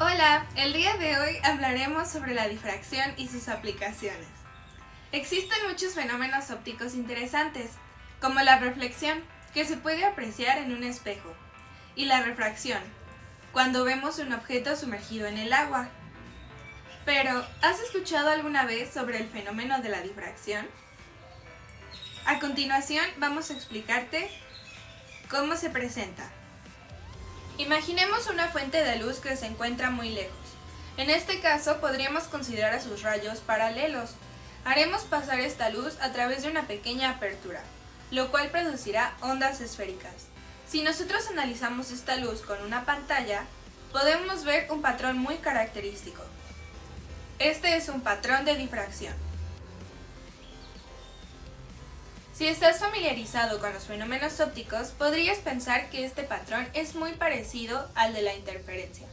Hola, el día de hoy hablaremos sobre la difracción y sus aplicaciones. Existen muchos fenómenos ópticos interesantes, como la reflexión, que se puede apreciar en un espejo, y la refracción, cuando vemos un objeto sumergido en el agua. Pero, ¿has escuchado alguna vez sobre el fenómeno de la difracción? A continuación, vamos a explicarte cómo se presenta. Imaginemos una fuente de luz que se encuentra muy lejos. En este caso, podríamos considerar a sus rayos paralelos. Haremos pasar esta luz a través de una pequeña apertura, lo cual producirá ondas esféricas. Si nosotros analizamos esta luz con una pantalla, podemos ver un patrón muy característico. Este es un patrón de difracción. Si estás familiarizado con los fenómenos ópticos, podrías pensar que este patrón es muy parecido al de la interferencia.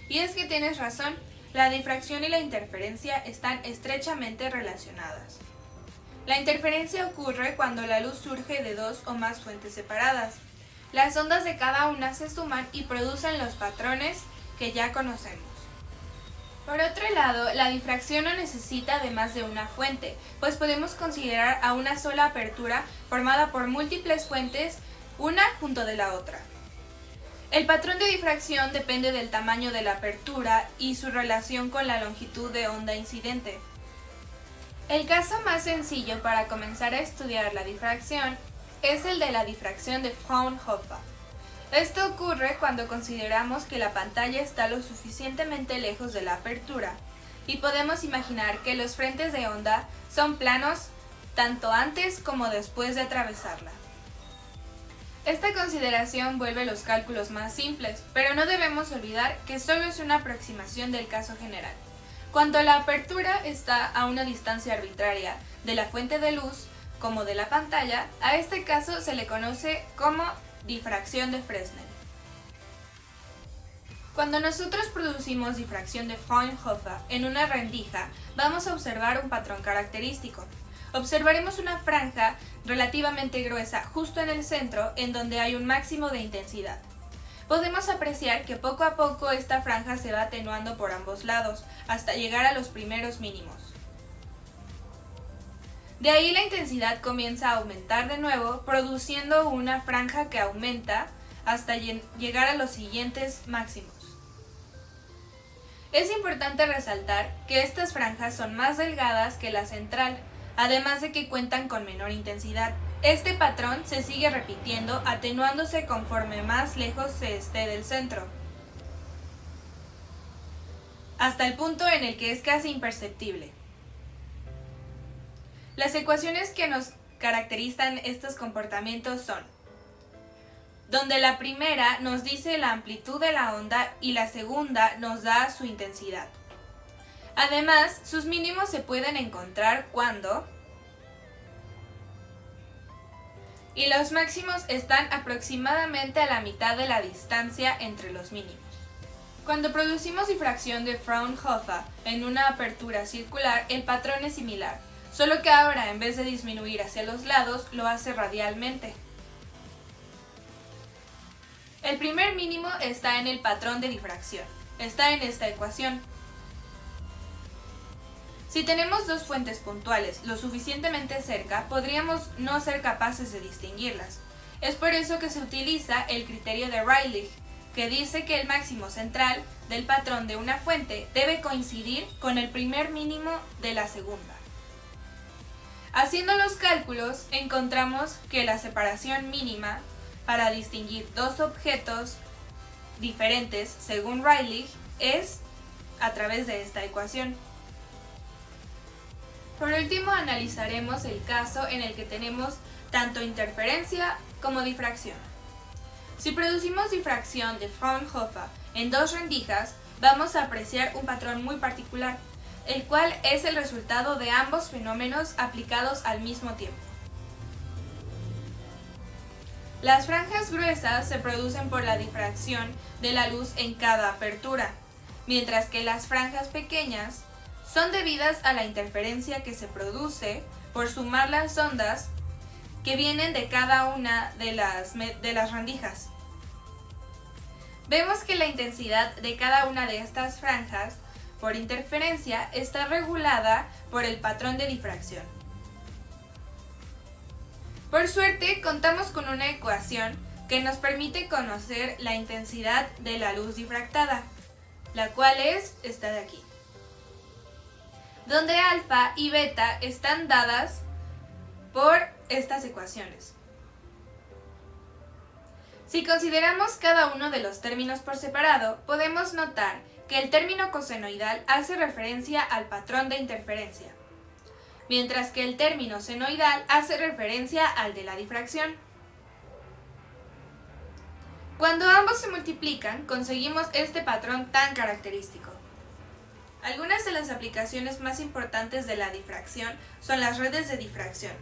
Y es que tienes razón, la difracción y la interferencia están estrechamente relacionadas. La interferencia ocurre cuando la luz surge de dos o más fuentes separadas. Las ondas de cada una se suman y producen los patrones que ya conocemos. Por otro lado, la difracción no necesita de más de una fuente, pues podemos considerar a una sola apertura formada por múltiples fuentes, una junto de la otra. El patrón de difracción depende del tamaño de la apertura y su relación con la longitud de onda incidente. El caso más sencillo para comenzar a estudiar la difracción es el de la difracción de Fraunhofer. Esto ocurre cuando consideramos que la pantalla está lo suficientemente lejos de la apertura y podemos imaginar que los frentes de onda son planos tanto antes como después de atravesarla. Esta consideración vuelve los cálculos más simples, pero no debemos olvidar que solo es una aproximación del caso general. Cuando la apertura está a una distancia arbitraria de la fuente de luz, como de la pantalla, a este caso se le conoce como difracción de Fresnel. Cuando nosotros producimos difracción de Fraunhofer en una rendija, vamos a observar un patrón característico. Observaremos una franja relativamente gruesa justo en el centro, en donde hay un máximo de intensidad. Podemos apreciar que poco a poco esta franja se va atenuando por ambos lados, hasta llegar a los primeros mínimos. De ahí la intensidad comienza a aumentar de nuevo, produciendo una franja que aumenta hasta llegar a los siguientes máximos. Es importante resaltar que estas franjas son más delgadas que la central, además de que cuentan con menor intensidad. Este patrón se sigue repitiendo, atenuándose conforme más lejos se esté del centro, hasta el punto en el que es casi imperceptible. Las ecuaciones que nos caracterizan estos comportamientos son, donde la primera nos dice la amplitud de la onda y la segunda nos da su intensidad. Además, sus mínimos se pueden encontrar cuando y los máximos están aproximadamente a la mitad de la distancia entre los mínimos. Cuando producimos difracción de Fraunhofer en una apertura circular, el patrón es similar, solo que ahora en vez de disminuir hacia los lados, lo hace radialmente. El primer mínimo está en el patrón de difracción, está en esta ecuación. Si tenemos dos fuentes puntuales lo suficientemente cerca, podríamos no ser capaces de distinguirlas. Es por eso que se utiliza el criterio de Rayleigh, que dice que el máximo central del patrón de una fuente debe coincidir con el primer mínimo de la segunda. Haciendo los cálculos, encontramos que la separación mínima para distinguir dos objetos diferentes, según Rayleigh, es a través de esta ecuación. Por último, analizaremos el caso en el que tenemos tanto interferencia como difracción. Si producimos difracción de Fraunhofer en dos rendijas, vamos a apreciar un patrón muy particular, el cual es el resultado de ambos fenómenos aplicados al mismo tiempo. Las franjas gruesas se producen por la difracción de la luz en cada apertura, mientras que las franjas pequeñas son debidas a la interferencia que se produce por sumar las ondas que vienen de cada una de las rendijas. Vemos que la intensidad de cada una de estas franjas por interferencia está regulada por el patrón de difracción. Por suerte, contamos con una ecuación que nos permite conocer la intensidad de la luz difractada, la cual es esta de aquí, donde alfa y beta están dadas por estas ecuaciones. Si consideramos cada uno de los términos por separado, podemos notar que el término cosenoidal hace referencia al patrón de interferencia, mientras que el término senoidal hace referencia al de la difracción. Cuando ambos se multiplican, conseguimos este patrón tan característico. Algunas de las aplicaciones más importantes de la difracción son las redes de difracción.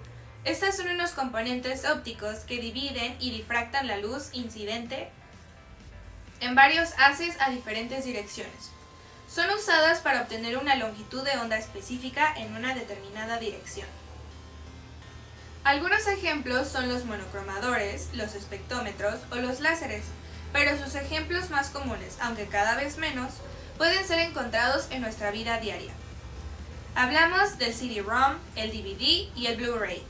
Estas son unos componentes ópticos que dividen y difractan la luz incidente en varios haces a diferentes direcciones. Son usadas para obtener una longitud de onda específica en una determinada dirección. Algunos ejemplos son los monocromadores, los espectrómetros o los láseres, pero sus ejemplos más comunes, aunque cada vez menos, pueden ser encontrados en nuestra vida diaria. Hablamos del CD-ROM, el DVD y el Blu-ray,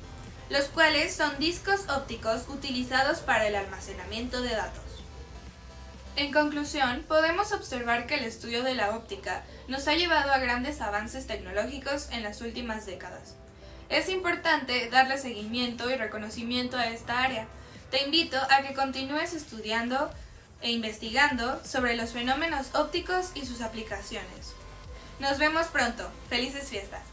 los cuales son discos ópticos utilizados para el almacenamiento de datos. En conclusión, podemos observar que el estudio de la óptica nos ha llevado a grandes avances tecnológicos en las últimas décadas. Es importante darle seguimiento y reconocimiento a esta área. Te invito a que continúes estudiando e investigando sobre los fenómenos ópticos y sus aplicaciones. Nos vemos pronto. ¡Felices fiestas!